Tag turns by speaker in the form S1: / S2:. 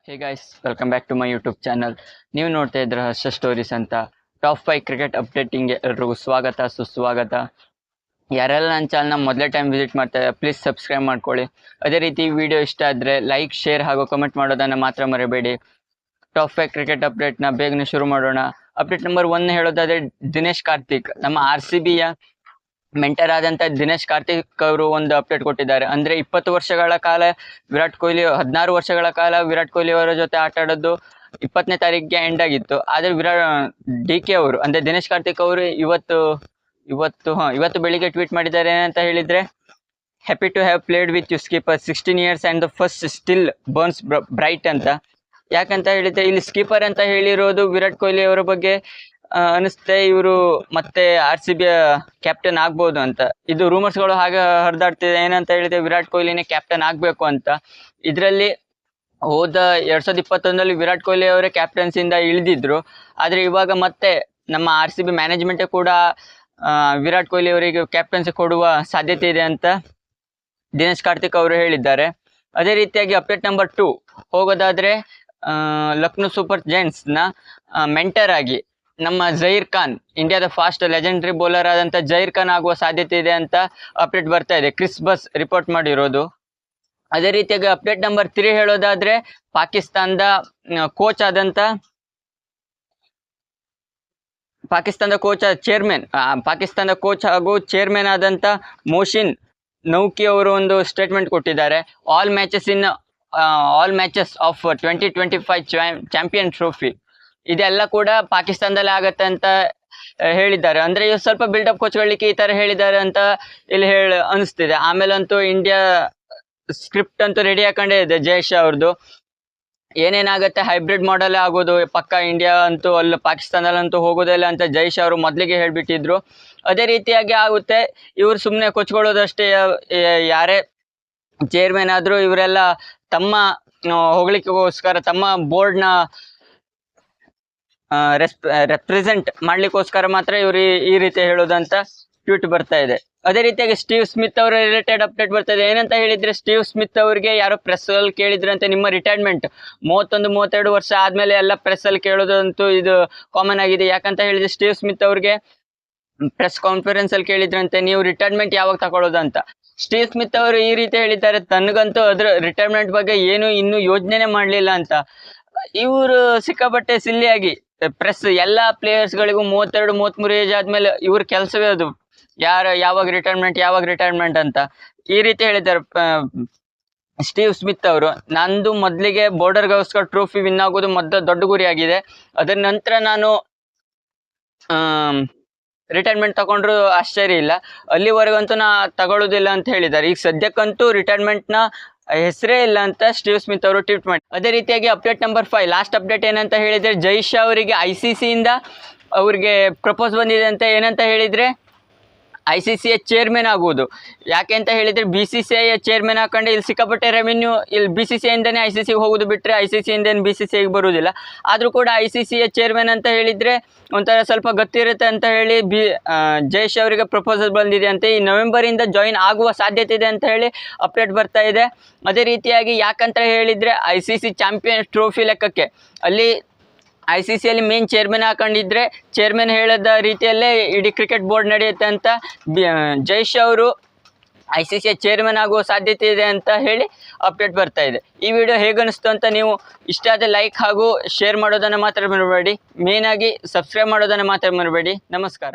S1: Hey guys, welcome back to my YouTube channel. ನೀವು ನೋಡ್ತಾ ಇದ್ರೆ ಹರ್ಷ ಸ್ಟೋರೀಸ್ ಅಂತ. ಟಾಪ್ 5 ಕ್ರಿಕೆಟ್ ಅಪ್ಡೇಟಿಂಗ್ ಎಲ್ರಿಗೂ ಸ್ವಾಗತ ಸುಸ್ವಾಗತ. ಯಾರೆಲ್ಲ ನನ್ನ ಚಾನಲ್ನ ಮೊದಲೇ ಟೈಮ್ ವಿಸಿಟ್ ಮಾಡ್ತಾರೆ ಪ್ಲೀಸ್ ಸಬ್ಸ್ಕ್ರೈಬ್ ಮಾಡ್ಕೊಳ್ಳಿ. ಅದೇ ರೀತಿ ವಿಡಿಯೋ ಇಷ್ಟ ಆದರೆ ಲೈಕ್, ಶೇರ್ ಹಾಗೂ ಕಮೆಂಟ್ ಮಾಡೋದನ್ನು ಮಾತ್ರ ಮರಿಬೇಡಿ. ಟಾಪ್ 5 ಕ್ರಿಕೆಟ್ ಅಪ್ಡೇಟ್ನ ಬೇಗನೆ ಶುರು ಮಾಡೋಣ. ಅಪ್ಡೇಟ್ ನಂಬರ್ 1 ಹೇಳೋದಾದರೆ ದಿನೇಶ್ ಕಾರ್ತಿಕ್, ನಮ್ಮ RCBಯ ಮೆಂಟರ್ ಆದಂಥ ದಿನೇಶ್ ಕಾರ್ತಿಕ್ ಅವರು ಒಂದು ಅಪ್ಡೇಟ್ ಕೊಟ್ಟಿದ್ದಾರೆ. ಅಂದರೆ 20 ವರ್ಷಗಳ ಕಾಲ ವಿರಾಟ್ ಕೊಹ್ಲಿ 16 ವರ್ಷಗಳ ಕಾಲ ವಿರಾಟ್ ಕೊಹ್ಲಿ ಅವರ ಜೊತೆ ಆಟ ಆಡೋದು 20ನೇ ತಾರೀಕಿಗೆ ಎಂಡ್ ಆಗಿತ್ತು. ಆದರೆ DK ಅವರು ಅಂದರೆ ದಿನೇಶ್ ಕಾರ್ತಿಕ್ ಅವರು ಇವತ್ತು ಬೆಳಿಗ್ಗೆ ಟ್ವೀಟ್ ಮಾಡಿದ್ದಾರೆ. ಏನಂತ ಹೇಳಿದರೆ, happy to have played with you skipper 16 years and the first still burns bright ಅಂತ. ಯಾಕಂತ ಹೇಳಿದರೆ ಇಲ್ಲಿ ಸ್ಕೀಪರ್ ಅಂತ ಹೇಳಿರೋದು ವಿರಾಟ್ ಕೊಹ್ಲಿ ಅವರ ಬಗ್ಗೆ ಅನಿಸುತ್ತೆ. ಇವರು ಮತ್ತೆ RCBಯ ಕ್ಯಾಪ್ಟನ್ ಆಗ್ಬೋದು ಅಂತ. ಇದು ರೂಮರ್ಸ್ಗಳು ಹಾಗೆ ಹರಿದಾಡ್ತಿದೆ. ಏನಂತ ಹೇಳಿದ್ರೆ ವಿರಾಟ್ ಕೊಹ್ಲಿನೇ ಕ್ಯಾಪ್ಟನ್ ಆಗಬೇಕು ಅಂತ. ಇದರಲ್ಲಿ ಹೋದ 2021ರಲ್ಲಿ ವಿರಾಟ್ ಕೊಹ್ಲಿ ಅವರೇ ಕ್ಯಾಪ್ಟನ್ಸಿಂದ ಇಳಿದಿದ್ರು. ಆದರೆ ಇವಾಗ ಮತ್ತೆ ನಮ್ಮ RCB ಮ್ಯಾನೇಜ್ಮೆಂಟೇ ಕೂಡ ವಿರಾಟ್ ಕೊಹ್ಲಿ ಅವರಿಗೆ ಕ್ಯಾಪ್ಟನ್ಸಿ ಕೊಡುವ ಸಾಧ್ಯತೆ ಇದೆ ಅಂತ ದಿನೇಶ್ ಕಾರ್ತಿಕ್ ಅವರು ಹೇಳಿದ್ದಾರೆ. ಅದೇ ರೀತಿಯಾಗಿ ಅಪ್ಡೇಟ್ ನಂಬರ್ 2 ಹೋಗೋದಾದರೆ, ಲಕ್ನೋ ಸೂಪರ್ ಜೈಂಟ್ಸ್ನ ಮೆಂಟರ್ ಆಗಿ ನಮ್ಮ ಜಹೀರ್ ಖಾನ್, ಇಂಡಿಯಾದ ಫಾಸ್ಟ್ ಲೆಜೆಂಡ್ರಿ ಬೌಲರ್ ಆದಂಥ ಜಹೀರ್ ಖಾನ್ ಆಗುವ ಸಾಧ್ಯತೆ ಇದೆ ಅಂತ ಅಪ್ಡೇಟ್ ಬರ್ತಾ ಇದೆ. ಕ್ರಿಸ್ ಬಸ್ ರಿಪೋರ್ಟ್ ಮಾಡಿರೋದು. ಅದೇ ರೀತಿಯಾಗಿ ಅಪ್ಡೇಟ್ ನಂಬರ್ 3 ಹೇಳೋದಾದರೆ, ಪಾಕಿಸ್ತಾನದ ಕೋಚ್ ಹಾಗೂ ಚೇರ್ಮನ್ ಆದಂಥ ಮೋಶಿನ್ ನೌಕಿ ಅವರು ಒಂದು ಸ್ಟೇಟ್ಮೆಂಟ್ ಕೊಟ್ಟಿದ್ದಾರೆ. All matches of 2025 champion trophy ಇದೆಲ್ಲ ಕೂಡ ಪಾಕಿಸ್ತಾನದಲ್ಲಿ ಆಗತ್ತೆ ಅಂತ ಹೇಳಿದ್ದಾರೆ. ಅಂದರೆ ಇವು ಸ್ವಲ್ಪ ಬಿಲ್ಡಪ್ ಕೊಚ್ಕೊಳ್ಳಿಕ್ಕೆ ಈ ಥರ ಹೇಳಿದ್ದಾರೆ ಅಂತ ಇಲ್ಲಿ ಅನಿಸ್ತಿದೆ. ಆಮೇಲಂತೂ ಇಂಡಿಯಾ ಸ್ಕ್ರಿಪ್ಟ್ ಅಂತೂ ರೆಡಿ ಹಾಕೊಂಡೇ ಇದೆ ಜಯೇಶ್ ಅವ್ರದ್ದು. ಏನೇನಾಗುತ್ತೆ ಹೈಬ್ರಿಡ್ ಮಾಡಲೇ ಆಗೋದು ಪಕ್ಕ. ಇಂಡಿಯಾ ಅಂತೂ ಅಲ್ಲಿ ಪಾಕಿಸ್ತಾನದಲ್ಲಂತೂ ಹೋಗೋದಿಲ್ಲ ಅಂತ ಜಯೇಶ್ ಅವರು ಮೊದಲಿಗೆ ಹೇಳಿಬಿಟ್ಟಿದ್ರು. ಅದೇ ರೀತಿಯಾಗಿ ಆಗುತ್ತೆ. ಇವರು ಸುಮ್ಮನೆ ಕೊಚ್ಕೊಳ್ಳೋದಷ್ಟೇ. ಯಾರೇ ಚೇರ್ಮನ್ ಆದರೂ ಇವರೆಲ್ಲ ತಮ್ಮ ಹೊಗಳಿಕೆಗೋಸ್ಕರ, ತಮ್ಮ ಬೋರ್ಡ್ನ ರೆಪ್ರೆಸೆಂಟ್ ಮಾಡ್ಲಿಕ್ಕೋಸ್ಕರ ಮಾತ್ರ ಇವರು ಈ ರೀತಿ ಹೇಳೋದಂತ ಟ್ವೀಟ್ ಬರ್ತಾ ಇದೆ. ಅದೇ ರೀತಿಯಾಗಿ ಸ್ಟೀವ್ ಸ್ಮಿತ್ ಅವರ ರಿಲೇಟೆಡ್ ಅಪ್ಡೇಟ್ ಬರ್ತಾ ಇದೆ. ಏನಂತ ಹೇಳಿದರೆ, ಸ್ಟೀವ್ ಸ್ಮಿತ್ ಅವರಿಗೆ ಯಾರೋ ಪ್ರೆಸ್ಸಲ್ಲಿ ಕೇಳಿದ್ರಂತೆ, ನಿಮ್ಮ ರಿಟೈರ್ಮೆಂಟ್ 31-32 ವರ್ಷ ಆದಮೇಲೆ ಎಲ್ಲ ಪ್ರೆಸ್ಸಲ್ಲಿ ಕೇಳೋದಂತೂ ಇದು ಕಾಮನ್ ಆಗಿದೆ. ಯಾಕಂತ ಹೇಳಿದರೆ, ಸ್ಟೀವ್ ಸ್ಮಿತ್ ಅವ್ರಿಗೆ ಪ್ರೆಸ್ ಕಾನ್ಫರೆನ್ಸಲ್ಲಿ ಕೇಳಿದ್ರಂತೆ, ನೀವು ರಿಟೈರ್ಮೆಂಟ್ ಯಾವಾಗ ತಗೊಳ್ಳೋದು ಅಂತ. ಸ್ಟೀವ್ ಸ್ಮಿತ್ ಅವರು ಈ ರೀತಿ ಹೇಳಿದ್ದಾರೆ, ತನಗಂತೂ ಅದರ ರಿಟೈರ್ಮೆಂಟ್ ಬಗ್ಗೆ ಏನು ಇನ್ನೂ ಯೋಚನೆ ಮಾಡಲಿಲ್ಲ ಅಂತ. ಇವರು ಸಿಕ್ಕಾಪಟ್ಟೆ ಸಿಲ್ಲಿಯಾಗಿ ಪ್ರೆಸ್ ಎಲ್ಲ ಪ್ಲೇಯರ್ಸ್ಗಳಿಗೂ 32-33 ಏಜ್ ಆದಮೇಲೆ ಇವ್ರ ಕೆಲಸವೇ ಅದು, ಯಾವಾಗ ರಿಟೈರ್ಮೆಂಟ್ ಅಂತ ಈ ರೀತಿ ಹೇಳಿದ್ದಾರೆ ಸ್ಟೀವ್ ಸ್ಮಿತ್ ಅವರು. ನಂದು ಮೊದಲಿಗೆ ಬಾರ್ಡರ್ ಗವಾಸ್ಕರ್ ಟ್ರೋಫಿ ವಿನ್ ಆಗೋದು ದೊಡ್ಡ ಗುರಿಯಾಗಿದೆ. ಅದರ ನಂತರ ನಾನು ರಿಟೈರ್ಮೆಂಟ್ ತಗೊಂಡ್ರು ಆಶ್ಚರ್ಯ ಇಲ್ಲ. ಅಲ್ಲಿವರೆಗಂತೂ ನಾ ತಗೊಳ್ಳೋದಿಲ್ಲ ಅಂತ ಹೇಳಿದ್ದಾರೆ. ಈಗ ಸದ್ಯಕ್ಕಂತೂ ರಿಟೈರ್ಮೆಂಟ್ನ ಹೆಸರೇ ಇಲ್ಲ ಅಂತ ಸ್ಟೀವ್ ಸ್ಮಿತ್ ಅವರು ಟ್ವೀಟ್ ಮಾಡಿ. ಅದೇ ರೀತಿಯಾಗಿ ಅಪ್ಡೇಟ್ ನಂಬರ್ 5 ಲಾಸ್ಟ್ ಅಪ್ಡೇಟ್ ಏನಂತ ಹೇಳಿದರೆ, ಜಯೇಶ್ ಅವರಿಗೆ ICCಯಿಂದ ಅವ್ರಿಗೆ ಪ್ರಪೋಸ್ ಬಂದಿದೆ ಅಂತ. ಏನಂತ ಹೇಳಿದರೆ, ICCಯ ಚೇರ್ಮನ್ ಆಗುವುದು. ಯಾಕೆ ಅಂತ ಹೇಳಿದರೆ, BCCIಯ ಚೇರ್ಮನ್ ಹಾಕೊಂಡೆ ಇಲ್ಲಿ ಸಿಕ್ಕಾಪಟ್ಟೆ ರೆವೆನ್ಯೂ ಇಲ್ಲಿ BCCIಯಿಂದನೇ ICCಗೆ ಹೋಗೋದು, ಬಿಟ್ಟರೆ ICCಯಿಂದ BCCIಗೆ ಬರುವುದಿಲ್ಲ. ಆದರೂ ಕೂಡ ICCಯ ಚೇರ್ಮನ್ ಅಂತ ಹೇಳಿದರೆ ಒಂಥರ ಸ್ವಲ್ಪ ಗೊತ್ತಿರುತ್ತೆ ಅಂತ ಹೇಳಿ ಜಯೇಶ್ ಅವರಿಗೆ ಪ್ರಪೋಸಲ್ ಬಂದಿದೆ ಅಂತ. ಈ ನವೆಂಬರಿಂದ ಜಾಯಿನ್ ಆಗುವ ಸಾಧ್ಯತೆ ಇದೆ ಅಂತ ಹೇಳಿ ಅಪ್ಡೇಟ್ ಬರ್ತಾ ಇದೆ. ಅದೇ ರೀತಿಯಾಗಿ ಯಾಕಂತ ಹೇಳಿದರೆ, ICC ಚಾಂಪಿಯನ್ ಟ್ರೋಫಿ ಲೆಕ್ಕಕ್ಕೆ ಅಲ್ಲಿ ICCಯಲ್ಲಿ ಮೇನ್ ಚೇರ್ಮನ್ ಹಾಕೊಂಡಿದ್ರೆ ಚೇರ್ಮನ್ ಹೇಳಿದ ರೀತಿಯಲ್ಲೇ ಇಡೀ ಕ್ರಿಕೆಟ್ ಬೋರ್ಡ್ ನಡೆಯುತ್ತೆ ಅಂತ ಜಯೇಶ್ ಅವರು ICCಯ ಚೇರ್ಮನ್ ಆಗುವ ಸಾಧ್ಯತೆ ಇದೆ ಅಂತ ಹೇಳಿ ಅಪ್ಡೇಟ್ ಬರ್ತಾ ಇದೆ. ಈ ವಿಡಿಯೋ ಹೇಗನ್ನಿಸ್ತು ಅಂತ ನೀವು ಇಷ್ಟ ಆದರೆ ಲೈಕ್ ಹಾಗೂ ಶೇರ್ ಮಾಡೋದನ್ನು ಮಾತ್ರ ಮರಿಬೇಡಿ. ಮೇಯ್ನಾಗಿ ಸಬ್ಸ್ಕ್ರೈಬ್ ಮಾಡೋದನ್ನು ಮಾತ್ರ ಮರಿಬೇಡಿ. ನಮಸ್ಕಾರ.